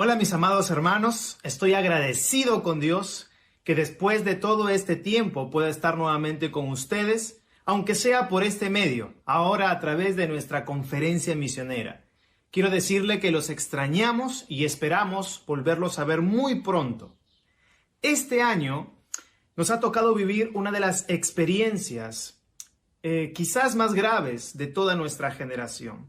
Hola mis amados hermanos, estoy agradecido con Dios que después de todo este tiempo pueda estar nuevamente con ustedes, aunque sea por este medio, ahora a través de nuestra conferencia misionera. Quiero decirle que los extrañamos y esperamos volverlos a ver muy pronto. Este año nos ha tocado vivir una de las experiencias quizás más graves de toda nuestra generación,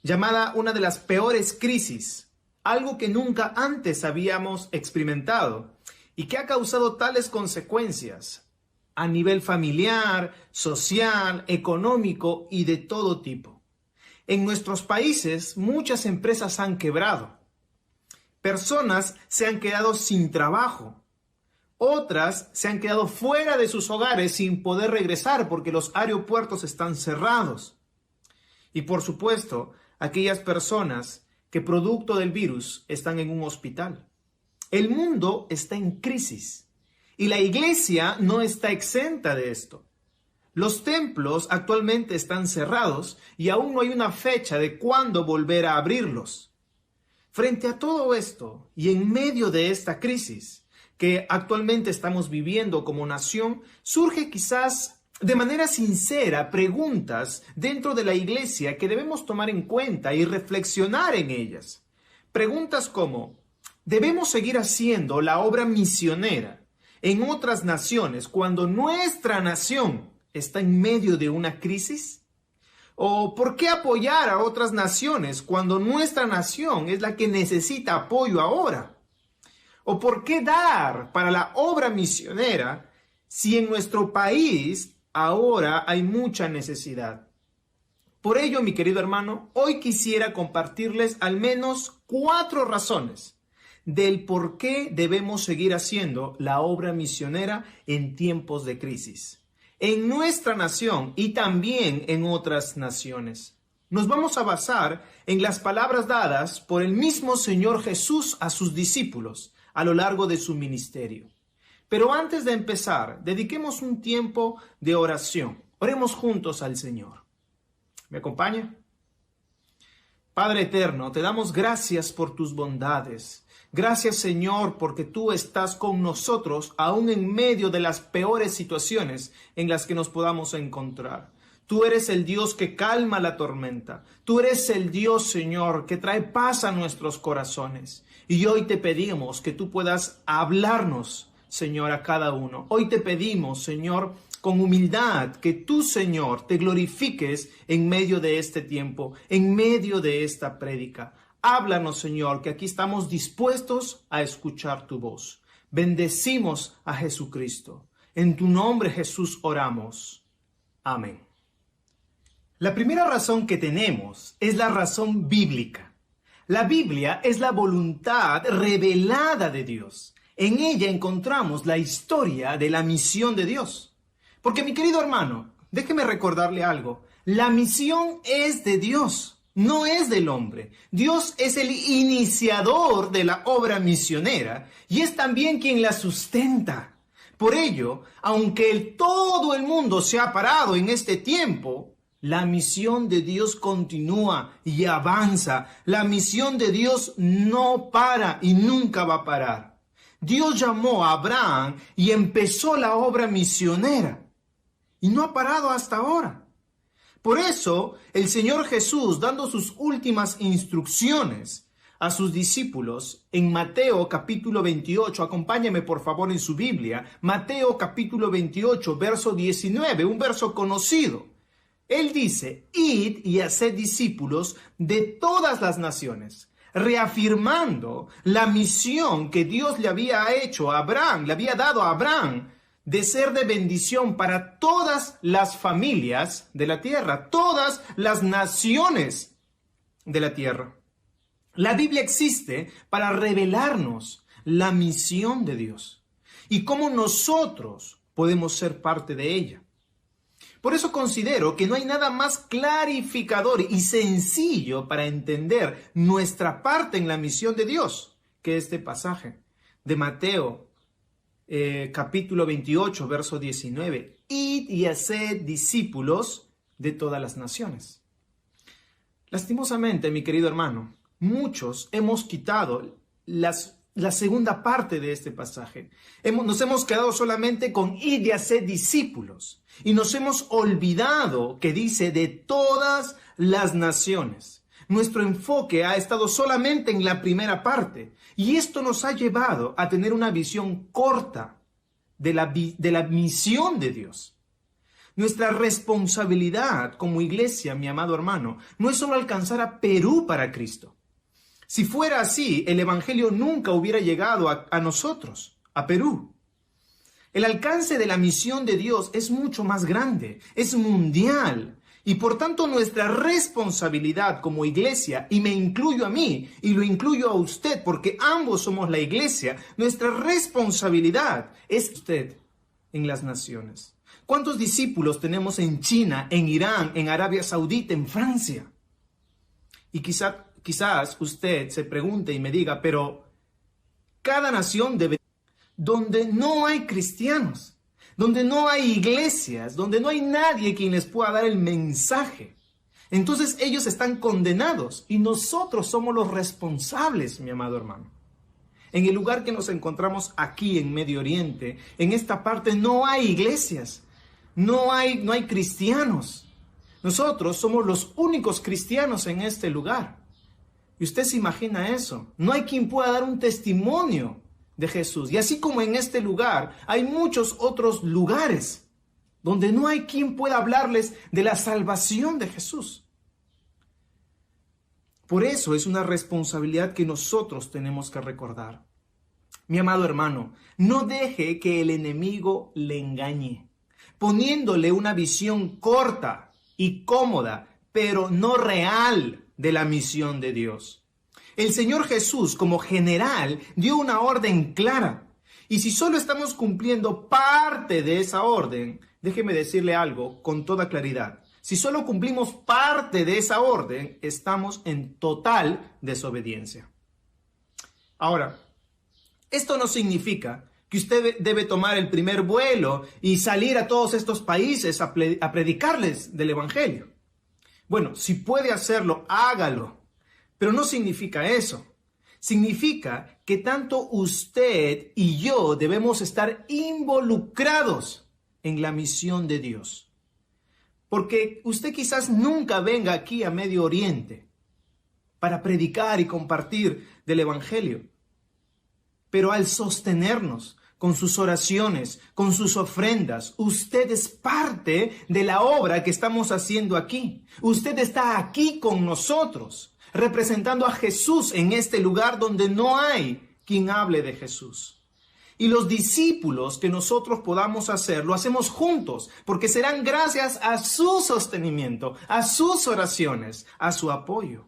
llamada una de las peores crisis, algo que nunca antes habíamos experimentado y que ha causado tales consecuencias a nivel familiar, social, económico y de todo tipo. En nuestros países muchas empresas han quebrado, personas se han quedado sin trabajo, otras se han quedado fuera de sus hogares sin poder regresar porque los aeropuertos están cerrados. Y por supuesto, aquellas personas que producto del virus están en un hospital. El mundo está en crisis y la iglesia no está exenta de esto. Los templos actualmente están cerrados y aún no hay una fecha de cuándo volver a abrirlos. Frente a todo esto y en medio de esta crisis que actualmente estamos viviendo como nación, surge quizás de manera sincera preguntas dentro de la iglesia que debemos tomar en cuenta y reflexionar en ellas. Preguntas como, ¿debemos seguir haciendo la obra misionera en otras naciones cuando nuestra nación está en medio de una crisis? ¿O por qué apoyar a otras naciones cuando nuestra nación es la que necesita apoyo ahora? ¿O por qué dar para la obra misionera si en nuestro país ahora hay mucha necesidad? Por ello, mi querido hermano, hoy quisiera compartirles al menos 4 razones del por qué debemos seguir haciendo la obra misionera en tiempos de crisis, en nuestra nación y también en otras naciones. Nos vamos a basar en las palabras dadas por el mismo Señor Jesús a sus discípulos a lo largo de su ministerio. Pero antes de empezar, dediquemos un tiempo de oración. Oremos juntos al Señor. ¿Me acompaña? Padre eterno, te damos gracias por tus bondades. Gracias, Señor, porque tú estás con nosotros aún en medio de las peores situaciones en las que nos podamos encontrar. Tú eres el Dios que calma la tormenta. Tú eres el Dios, Señor, que trae paz a nuestros corazones. Y hoy te pedimos que tú puedas hablarnos, Señor, a cada uno. Hoy te pedimos, Señor, con humildad, que tú, Señor, te glorifiques en medio de este tiempo, en medio de esta prédica. Háblanos, Señor, que aquí estamos dispuestos a escuchar tu voz. Bendecimos a Jesucristo. En tu nombre, Jesús, oramos. Amén. La primera razón que tenemos es la razón bíblica. La Biblia es la voluntad revelada de Dios. En ella encontramos la historia de la misión de Dios. Porque, mi querido hermano, déjeme recordarle algo. La misión es de Dios, no es del hombre. Dios es el iniciador de la obra misionera y es también quien la sustenta. Por ello, aunque todo el mundo se ha parado en este tiempo, la misión de Dios continúa y avanza. La misión de Dios no para y nunca va a parar. Dios llamó a Abraham y empezó la obra misionera y no ha parado hasta ahora. Por eso, el Señor Jesús, dando sus últimas instrucciones a sus discípulos en Mateo capítulo 28, acompáñame por favor en su Biblia, Mateo capítulo 28, verso 19, un verso conocido. Él dice, id y haced discípulos de todas las naciones, reafirmando la misión que Dios le había hecho a Abraham, le había dado a Abraham, de ser de bendición para todas las familias de la tierra, todas las naciones de la tierra. La Biblia existe para revelarnos la misión de Dios y cómo nosotros podemos ser parte de ella. Por eso considero que no hay nada más clarificador y sencillo para entender nuestra parte en la misión de Dios que este pasaje de Mateo capítulo 28, verso 19. Id y haced discípulos de todas las naciones. Lastimosamente, mi querido hermano, muchos hemos quitado la segunda parte de este pasaje. Nos hemos quedado solamente con id y haced discípulos. Y nos hemos olvidado que dice de todas las naciones. Nuestro enfoque ha estado solamente en la primera parte. Y esto nos ha llevado a tener una visión corta de la misión de Dios. Nuestra responsabilidad como iglesia, mi amado hermano, no es solo alcanzar a Perú para Cristo. Si fuera así, el Evangelio nunca hubiera llegado a nosotros, a Perú. El alcance de la misión de Dios es mucho más grande, es mundial. Y por tanto nuestra responsabilidad como iglesia, y me incluyo a mí y lo incluyo a usted porque ambos somos la iglesia, nuestra responsabilidad es usted en las naciones. ¿Cuántos discípulos tenemos en China, en Irán, en Arabia Saudita, en Francia? Y quizás usted se pregunte y me diga, pero cada nación debe, donde no hay cristianos, donde no hay iglesias, donde no hay nadie quien les pueda dar el mensaje. Entonces ellos están condenados y nosotros somos los responsables, mi amado hermano. En el lugar que nos encontramos aquí en Medio Oriente, en esta parte no hay iglesias, no hay cristianos. Nosotros somos los únicos cristianos en este lugar. Y usted se imagina eso. No hay quien pueda dar un testimonio de Jesús. Y así como en este lugar, hay muchos otros lugares donde no hay quien pueda hablarles de la salvación de Jesús. Por eso es una responsabilidad que nosotros tenemos que recordar. Mi amado hermano, no deje que el enemigo le engañe, poniéndole una visión corta y cómoda, pero no real de la misión de Dios. El Señor Jesús, como general, dio una orden clara. Y si solo estamos cumpliendo parte de esa orden, déjeme decirle algo con toda claridad. Si solo cumplimos parte de esa orden, estamos en total desobediencia. Ahora, esto no significa que usted debe tomar el primer vuelo y salir a todos estos países a predicarles del Evangelio. Bueno, si puede hacerlo, hágalo. Pero no significa eso. Significa que tanto usted y yo debemos estar involucrados en la misión de Dios. Porque usted quizás nunca venga aquí a Medio Oriente para predicar y compartir del Evangelio. Pero al sostenernos con sus oraciones, con sus ofrendas, usted es parte de la obra que estamos haciendo aquí. Usted está aquí con nosotros, representando a Jesús en este lugar donde no hay quien hable de Jesús. Y los discípulos que nosotros podamos hacer, lo hacemos juntos, porque serán gracias a su sostenimiento, a sus oraciones, a su apoyo.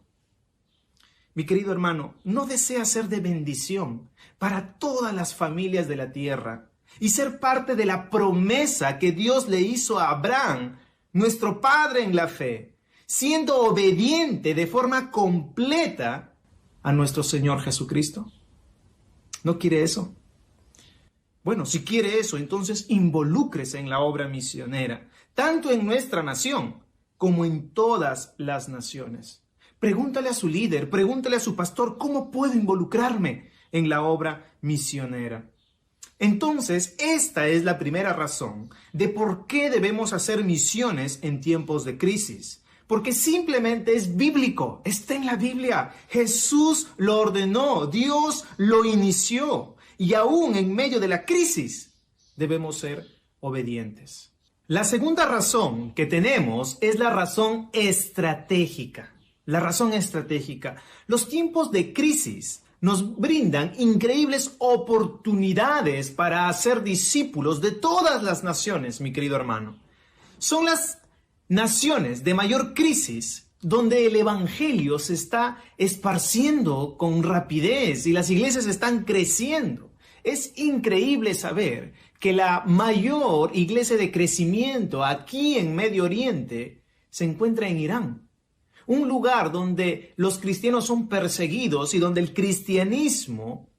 Mi querido hermano, ¿no desea ser de bendición para todas las familias de la tierra y ser parte de la promesa que Dios le hizo a Abraham, nuestro padre en la fe, siendo obediente de forma completa a nuestro Señor Jesucristo? ¿No quiere eso? Bueno, si quiere eso, entonces involúcrese en la obra misionera, tanto en nuestra nación como en todas las naciones. Pregúntale a su líder, pregúntale a su pastor, ¿cómo puedo involucrarme en la obra misionera? Entonces, esta es la primera razón de por qué debemos hacer misiones en tiempos de crisis. Porque simplemente es bíblico, está en la Biblia. Jesús lo ordenó, Dios lo inició. Y aún en medio de la crisis debemos ser obedientes. La segunda razón que tenemos es la razón estratégica. La razón estratégica. Los tiempos de crisis nos brindan increíbles oportunidades para hacer discípulos de todas las naciones, mi querido hermano. Son las naciones de mayor crisis donde el evangelio se está esparciendo con rapidez y las iglesias están creciendo. Es increíble saber que la mayor iglesia de crecimiento aquí en Medio Oriente se encuentra en Irán. Un lugar donde los cristianos son perseguidos y donde el cristianismo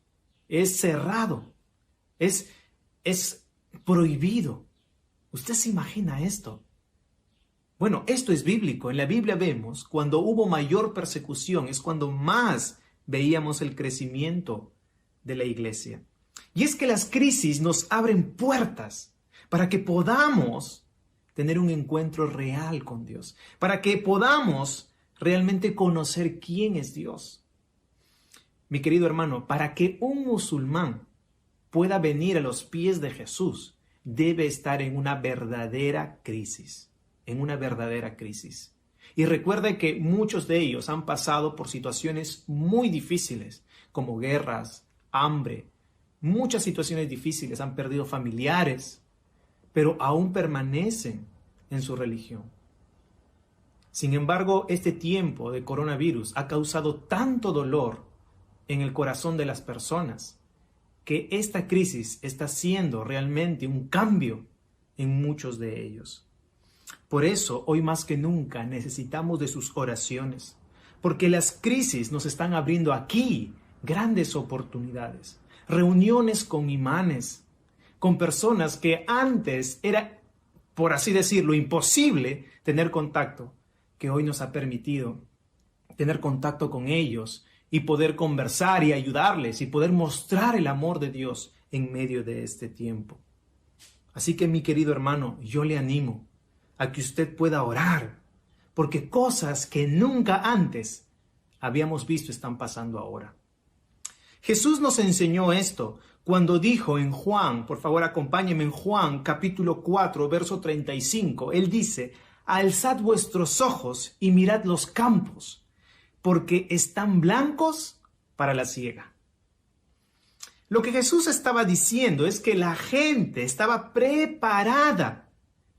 es cerrado, es prohibido. ¿Usted se imagina esto? Bueno, esto es bíblico. En la Biblia vemos cuando hubo mayor persecución, es cuando más veíamos el crecimiento de la iglesia. Y es que las crisis nos abren puertas para que podamos tener un encuentro real con Dios, para que podamos realmente conocer quién es Dios. Mi querido hermano, para que un musulmán pueda venir a los pies de Jesús, debe estar en una verdadera crisis, Y recuerde que muchos de ellos han pasado por situaciones muy difíciles, como guerras, hambre, muchas situaciones difíciles, han perdido familiares, pero aún permanecen en su religión. Sin embargo, este tiempo de coronavirus ha causado tanto dolor en el corazón de las personas que esta crisis está haciendo realmente un cambio en muchos de ellos. Por eso, hoy más que nunca necesitamos de sus oraciones, porque las crisis nos están abriendo aquí grandes oportunidades, reuniones con imanes, con personas que antes era, por así decirlo, imposible tener contacto, que hoy nos ha permitido tener contacto con ellos y poder conversar y ayudarles y poder mostrar el amor de Dios en medio de este tiempo. Así que, mi querido hermano, yo le animo a que usted pueda orar, porque cosas que nunca antes habíamos visto están pasando ahora. Jesús nos enseñó esto cuando dijo en Juan, por favor acompáñenme en Juan capítulo 4, verso 35, Él dice: alzad vuestros ojos y mirad los campos, porque están blancos para la siega. Lo que Jesús estaba diciendo es que la gente estaba preparada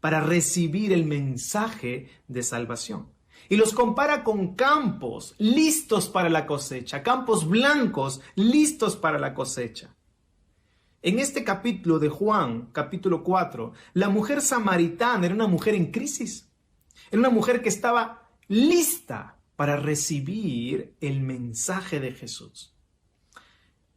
para recibir el mensaje de salvación. Y los compara con campos listos para la cosecha, campos blancos listos para la cosecha. En este capítulo de Juan, capítulo 4, la mujer samaritana era una mujer en crisis. Era una mujer que estaba lista para recibir el mensaje de Jesús.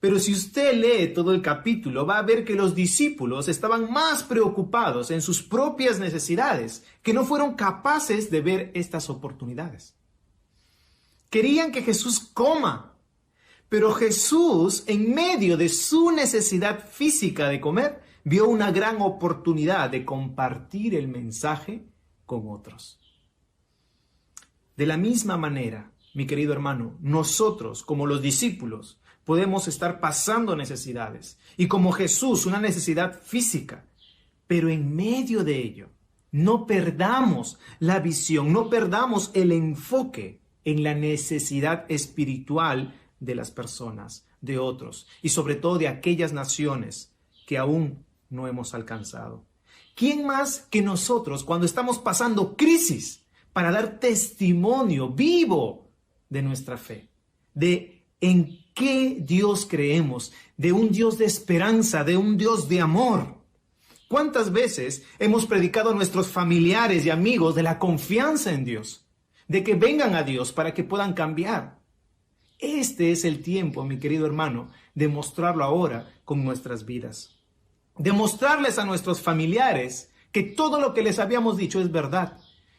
Pero si usted lee todo el capítulo, va a ver que los discípulos estaban más preocupados en sus propias necesidades, que no fueron capaces de ver estas oportunidades. Querían que Jesús coma, pero Jesús, en medio de su necesidad física de comer, vio una gran oportunidad de compartir el mensaje con otros. De la misma manera, mi querido hermano, nosotros, como los discípulos, podemos estar pasando necesidades, y como Jesús, una necesidad física, pero en medio de ello, no perdamos la visión, no perdamos el enfoque en la necesidad espiritual de las personas, de otros, y sobre todo de aquellas naciones que aún no hemos alcanzado. ¿Quién más que nosotros, cuando estamos pasando crisis, para dar testimonio vivo de nuestra fe, de en qué Dios creemos, de un Dios de esperanza, de un Dios de amor? ¿Cuántas veces hemos predicado a nuestros familiares y amigos de la confianza en Dios, de que vengan a Dios para que puedan cambiar? Este es el tiempo, mi querido hermano, de mostrarlo ahora con nuestras vidas. De mostrarles a nuestros familiares que todo lo que les habíamos dicho es verdad.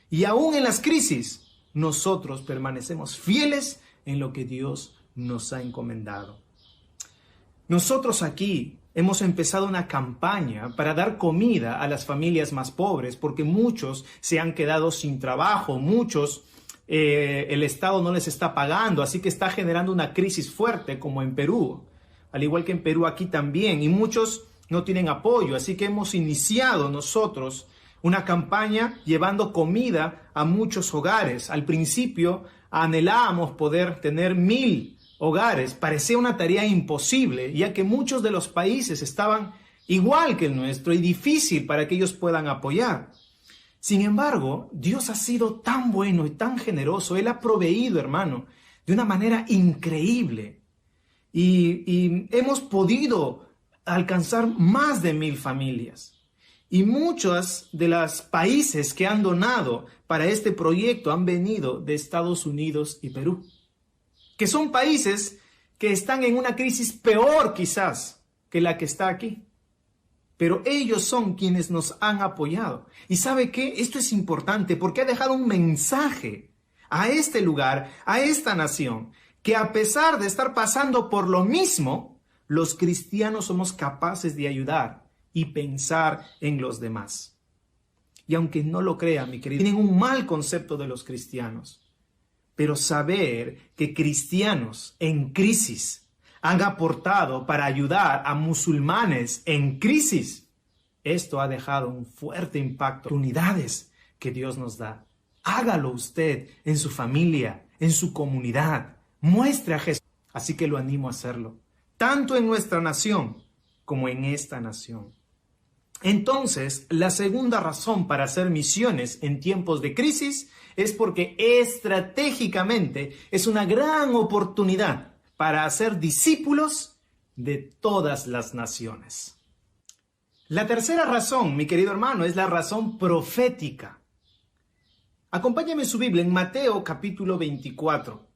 Y aún en las crisis, nosotros permanecemos fieles en lo que Dios nos ha encomendado. Nosotros aquí hemos empezado una campaña para dar comida a las familias más pobres, porque muchos se han quedado sin trabajo, muchos el Estado no les está pagando, así que está generando una crisis fuerte como en Perú, al igual que en Perú aquí también, y muchos no tienen apoyo, así que hemos iniciado nosotros una campaña llevando comida a muchos hogares. Al principio anhelábamos poder tener 1000 hogares, parecía una tarea imposible, ya que muchos de los países estaban igual que el nuestro y difícil para que ellos puedan apoyar. Sin embargo, Dios ha sido tan bueno y tan generoso, Él ha proveído, hermano, de una manera increíble. Y hemos podido alcanzar más de 1000 familias. Y muchos de los países que han donado para este proyecto han venido de Estados Unidos y Perú, que son países que están en una crisis peor quizás que la que está aquí. Pero ellos son quienes nos han apoyado. ¿Y sabe qué? Esto es importante porque ha dejado un mensaje a este lugar, a esta nación, que a pesar de estar pasando por lo mismo, los cristianos somos capaces de ayudar y pensar en los demás. Y aunque no lo crean, mi querido, tienen un mal concepto de los cristianos. Pero saber que cristianos en crisis han aportado para ayudar a musulmanes en crisis, esto ha dejado un fuerte impacto. Oportunidades que Dios nos da. Hágalo usted en su familia, en su comunidad. Muestre a Jesús. Así que lo animo a hacerlo, tanto en nuestra nación como en esta nación. Entonces, la segunda razón para hacer misiones en tiempos de crisis es porque estratégicamente es una gran oportunidad para hacer discípulos de todas las naciones. La tercera razón, mi querido hermano, es la razón profética. Acompáñame su Biblia en Mateo capítulo 24.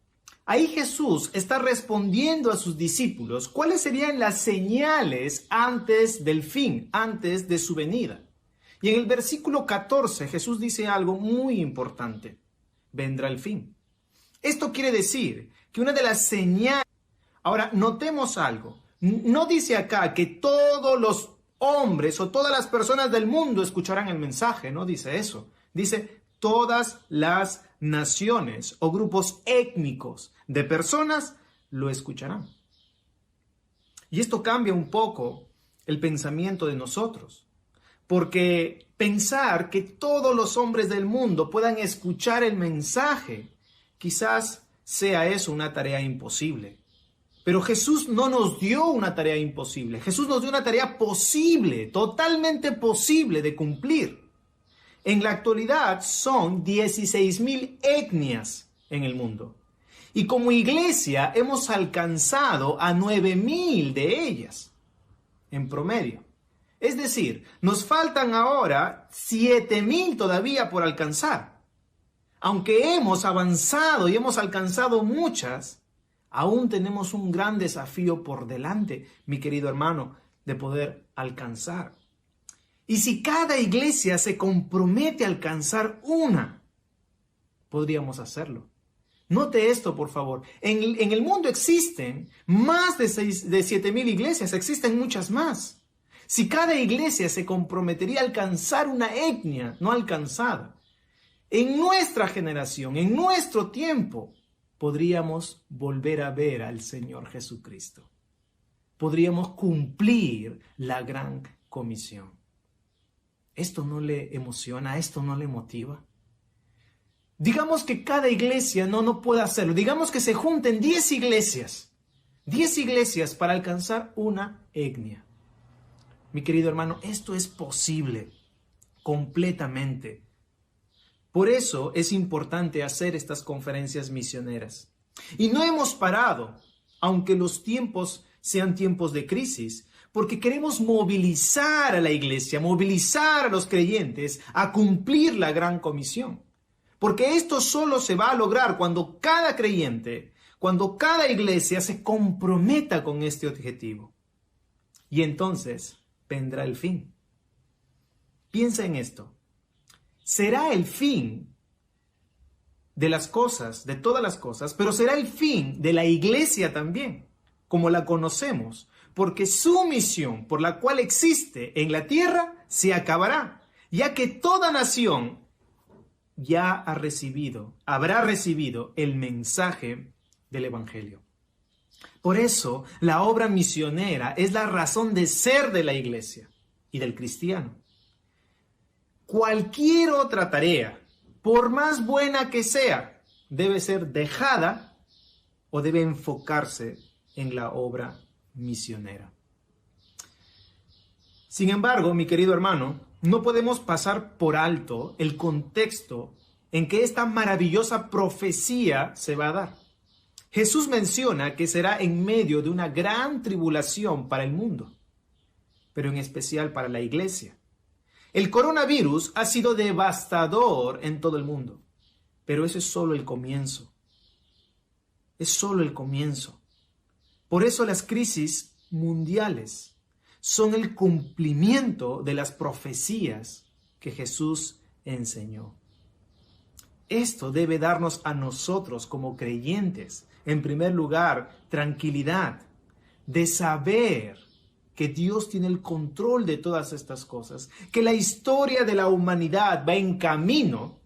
Ahí Jesús está respondiendo a sus discípulos cuáles serían las señales antes del fin, antes de su venida. Y en el versículo 14 Jesús dice algo muy importante. Vendrá el fin. Esto quiere decir que una de las señales... Ahora, notemos algo. No dice acá que todos los hombres o todas las personas del mundo escucharán el mensaje. No dice eso. Dice todas las naciones o grupos étnicos de personas lo escucharán. Y esto cambia un poco el pensamiento de nosotros, porque pensar que todos los hombres del mundo puedan escuchar el mensaje, quizás sea eso una tarea imposible. Pero Jesús no nos dio una tarea imposible, Jesús nos dio una tarea posible, totalmente posible de cumplir. En la actualidad son 16,000 etnias en el mundo. Y como iglesia hemos alcanzado a 9,000 de ellas en promedio. Es decir, nos faltan ahora 7,000 todavía por alcanzar. Aunque hemos avanzado y hemos alcanzado muchas, aún tenemos un gran desafío por delante, mi querido hermano, de poder alcanzar. Y si cada iglesia se compromete a alcanzar una, podríamos hacerlo. Note esto, por favor. En el mundo existen más de 7,000 iglesias, existen muchas más. Si cada iglesia se comprometería a alcanzar una etnia no alcanzada, en nuestra generación, en nuestro tiempo, podríamos volver a ver al Señor Jesucristo. Podríamos cumplir la gran comisión. ¿Esto no le emociona? ¿Esto no le motiva? Digamos que cada iglesia no puede hacerlo. Digamos que se junten 10 iglesias. 10 iglesias para alcanzar una etnia. Mi querido hermano, esto es posible completamente. Por eso es importante hacer estas conferencias misioneras. Y no hemos parado, aunque los tiempos sean tiempos de crisis, porque queremos movilizar a la iglesia, movilizar a los creyentes a cumplir la gran comisión. Porque esto solo se va a lograr cuando cada creyente, cuando cada iglesia se comprometa con este objetivo. Y entonces vendrá el fin. Piensa en esto. Será el fin de las cosas, de todas las cosas, pero será el fin de la iglesia también, como la conocemos, porque su misión por la cual existe en la tierra se acabará, ya que toda nación ya habrá recibido el mensaje del Evangelio. Por eso, la obra misionera es la razón de ser de la iglesia y del cristiano. Cualquier otra tarea, por más buena que sea, debe ser dejada o debe enfocarse en la obra misionera. Sin embargo, mi querido hermano, no podemos pasar por alto el contexto en que esta maravillosa profecía se va a dar. Jesús menciona que será en medio de una gran tribulación para el mundo, pero en especial para la iglesia. El coronavirus ha sido devastador en todo el mundo, pero eso es solo el comienzo. Es solo el comienzo. Por eso las crisis mundiales son el cumplimiento de las profecías que Jesús enseñó. Esto debe darnos a nosotros como creyentes, en primer lugar, tranquilidad de saber que Dios tiene el control de todas estas cosas, que la historia de la humanidad va en camino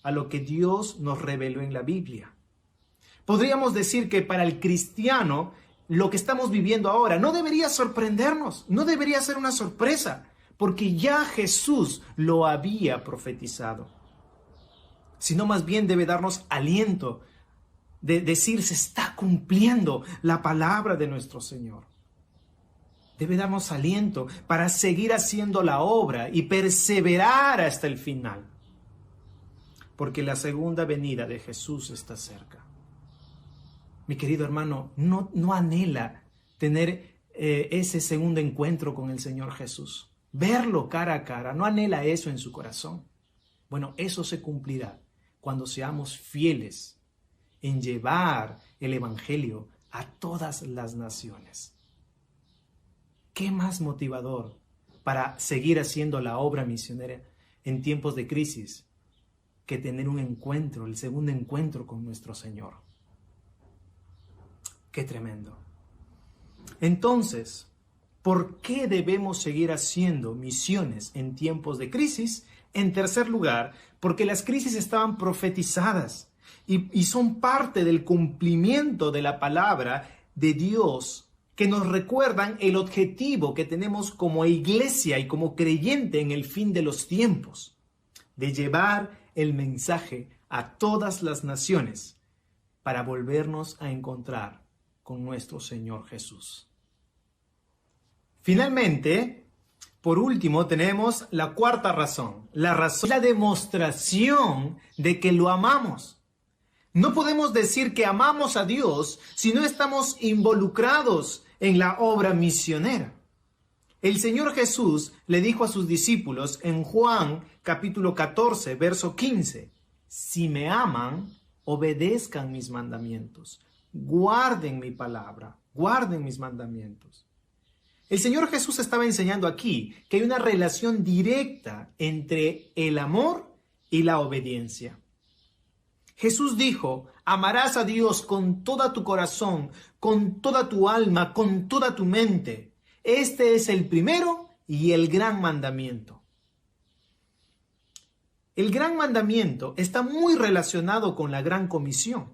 a lo que Dios nos reveló en la Biblia. Podríamos decir que para el cristiano, lo que estamos viviendo ahora no debería sorprendernos, no debería ser una sorpresa, porque ya Jesús lo había profetizado, sino más bien debe darnos aliento de decir, se está cumpliendo la palabra de nuestro Señor. Debe darnos aliento para seguir haciendo la obra y perseverar hasta el final, porque la segunda venida de Jesús está cerca. Mi querido hermano, no anhela tener ese segundo encuentro con el Señor Jesús, verlo cara a cara, no anhela eso en su corazón. Bueno, eso se cumplirá cuando seamos fieles en llevar el Evangelio a todas las naciones. ¿Qué más motivador para seguir haciendo la obra misionera en tiempos de crisis que tener un encuentro, el segundo encuentro con nuestro Señor? ¡Qué tremendo! Entonces, ¿por qué debemos seguir haciendo misiones en tiempos de crisis? En tercer lugar, porque las crisis estaban profetizadas y son parte del cumplimiento de la palabra de Dios, que nos recuerdan el objetivo que tenemos como iglesia y como creyente en el fin de los tiempos, de llevar el mensaje a todas las naciones para volvernos a encontrar con nuestro Señor Jesús. Finalmente, por último, tenemos la cuarta razón. La razón es la demostración de que lo amamos. No podemos decir que amamos a Dios si no estamos involucrados en la obra misionera. El Señor Jesús le dijo a sus discípulos en Juan capítulo 14, verso 15, si me aman, obedezcan mis mandamientos, guarden mi palabra, guarden mis mandamientos. El Señor Jesús estaba enseñando aquí que hay una relación directa entre el amor y la obediencia. Jesús dijo, amarás a Dios con todo tu corazón, con toda tu alma, con toda tu mente. Este es el primero y el gran mandamiento. El gran mandamiento está muy relacionado con la gran comisión,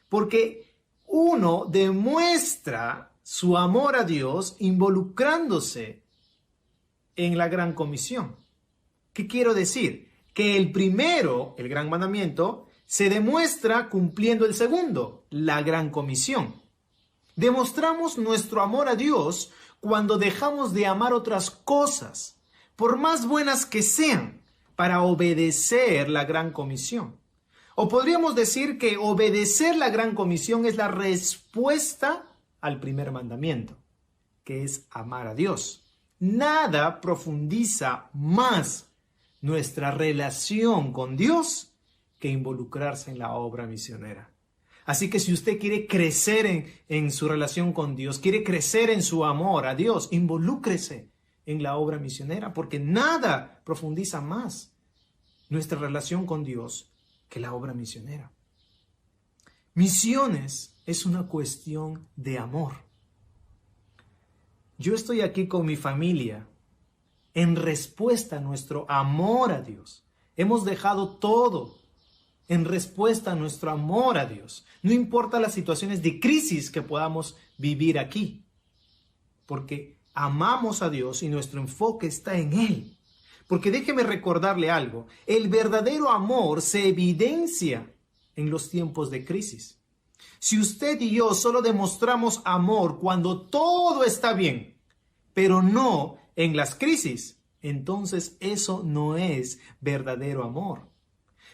porque uno demuestra su amor a Dios involucrándose en la gran comisión. ¿Qué quiero decir? Que el primero, el gran mandamiento, se demuestra cumpliendo el segundo, la gran comisión. Demostramos nuestro amor a Dios cuando dejamos de amar otras cosas, por más buenas que sean, para obedecer la gran comisión. O podríamos decir que obedecer la gran comisión es la respuesta al primer mandamiento, que es amar a Dios. Nada profundiza más nuestra relación con Dios que involucrarse en la obra misionera. Así que si usted quiere crecer en su relación con Dios, quiere crecer en su amor a Dios, involúcrese en la obra misionera, porque nada profundiza más nuestra relación con Dios que la obra misionera. Misiones es una cuestión de amor. Yo estoy aquí con mi familia en respuesta a nuestro amor a Dios. Hemos dejado todo en respuesta a nuestro amor a Dios. No importa las situaciones de crisis que podamos vivir aquí, porque amamos a Dios y nuestro enfoque está en Él. Porque déjeme recordarle algo, el verdadero amor se evidencia en los tiempos de crisis. Si usted y yo solo demostramos amor cuando todo está bien, pero no en las crisis, entonces eso no es verdadero amor.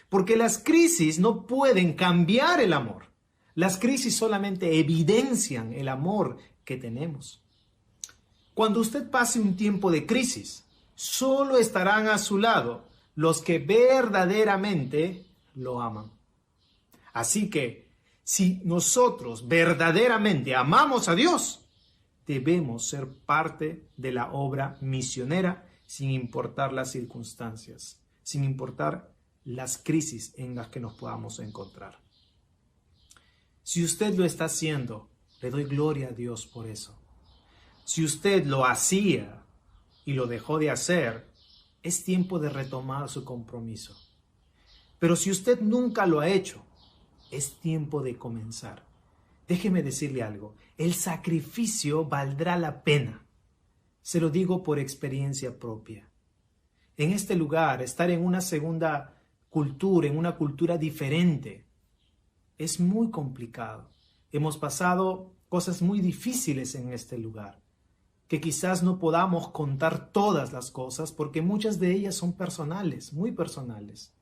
Porque las crisis no pueden cambiar el amor. Las crisis solamente evidencian el amor que tenemos. Cuando usted pase un tiempo de crisis, solo estarán a su lado los que verdaderamente lo aman. Así que, si nosotros verdaderamente amamos a Dios, debemos ser parte de la obra misionera sin importar las circunstancias, sin importar las crisis en las que nos podamos encontrar. Si usted lo está haciendo, le doy gloria a Dios por eso. Si usted lo hacía y lo dejó de hacer, es tiempo de retomar su compromiso. Pero si usted nunca lo ha hecho, es tiempo de comenzar. Déjeme decirle algo, el sacrificio valdrá la pena. Se lo digo por experiencia propia. En este lugar, estar en una segunda cultura, en una cultura diferente, es muy complicado. Hemos pasado cosas muy difíciles en este lugar, que quizás no podamos contar todas las cosas porque muchas de ellas son personales, muy personales.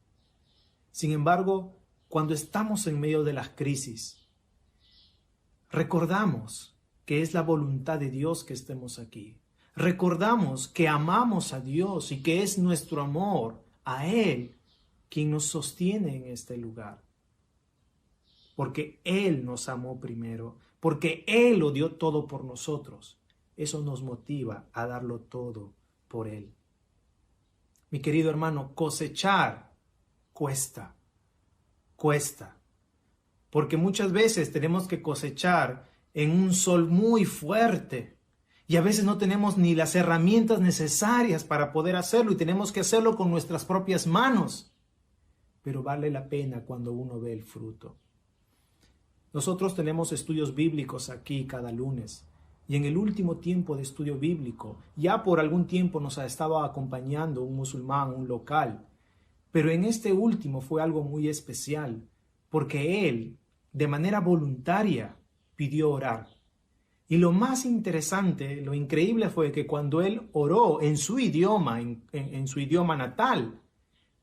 Sin embargo, cuando estamos en medio de las crisis, recordamos que es la voluntad de Dios que estemos aquí. Recordamos que amamos a Dios y que es nuestro amor a Él quien nos sostiene en este lugar. Porque Él nos amó primero, porque Él lo dio todo por nosotros. Eso nos motiva a darlo todo por Él. Mi querido hermano, cosechar cuesta. Porque muchas veces tenemos que cosechar en un sol muy fuerte y a veces no tenemos ni las herramientas necesarias para poder hacerlo y tenemos que hacerlo con nuestras propias manos. Pero vale la pena cuando uno ve el fruto. Nosotros tenemos estudios bíblicos aquí cada lunes y en el último tiempo de estudio bíblico ya por algún tiempo nos ha estado acompañando un musulmán, un local. Pero en este último fue algo muy especial, porque él, de manera voluntaria, pidió orar. Y lo más interesante, lo increíble fue que cuando él oró en su idioma, en su idioma natal,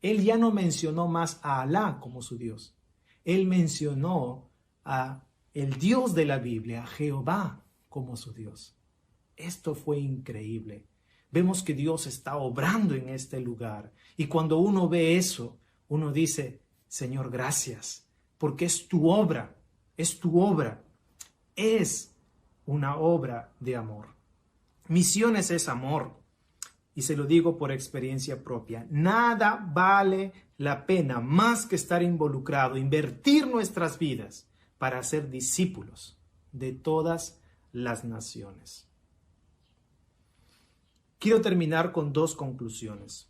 él ya no mencionó más a Alá como su Dios. Él mencionó a el Dios de la Biblia, a Jehová, como su Dios. Esto fue increíble. Vemos que Dios está obrando en este lugar. Y cuando uno ve eso, uno dice, Señor, gracias, porque es tu obra, es tu obra. Es una obra de amor. Misiones es amor. Y se lo digo por experiencia propia. Nada vale la pena más que estar involucrado, invertir nuestras vidas para ser discípulos de todas las naciones. Quiero terminar con dos conclusiones.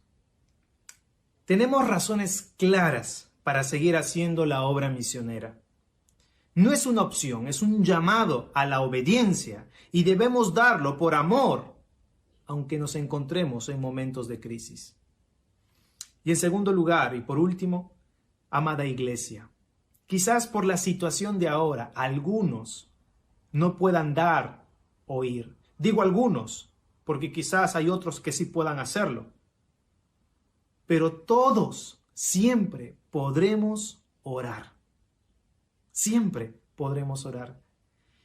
Tenemos razones claras para seguir haciendo la obra misionera. No es una opción, es un llamado a la obediencia y debemos darlo por amor, aunque nos encontremos en momentos de crisis. Y en segundo lugar, y por último, amada iglesia, quizás por la situación de ahora, algunos no puedan dar o ir. Digo algunos, porque quizás hay otros que sí puedan hacerlo. Pero todos siempre podremos orar. Siempre podremos orar.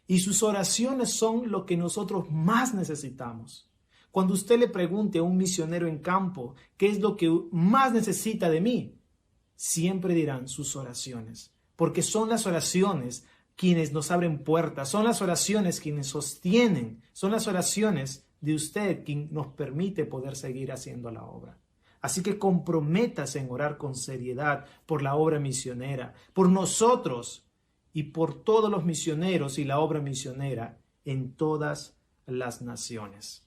Y sus oraciones son lo que nosotros más necesitamos. Cuando usted le pregunte a un misionero en campo, ¿qué es lo que más necesita de mí? Siempre dirán sus oraciones. Porque son las oraciones quienes nos abren puertas, son las oraciones quienes sostienen, son las oraciones de usted quien nos permite poder seguir haciendo la obra. Así que comprométase en orar con seriedad por la obra misionera, por nosotros y por todos los misioneros y la obra misionera en todas las naciones.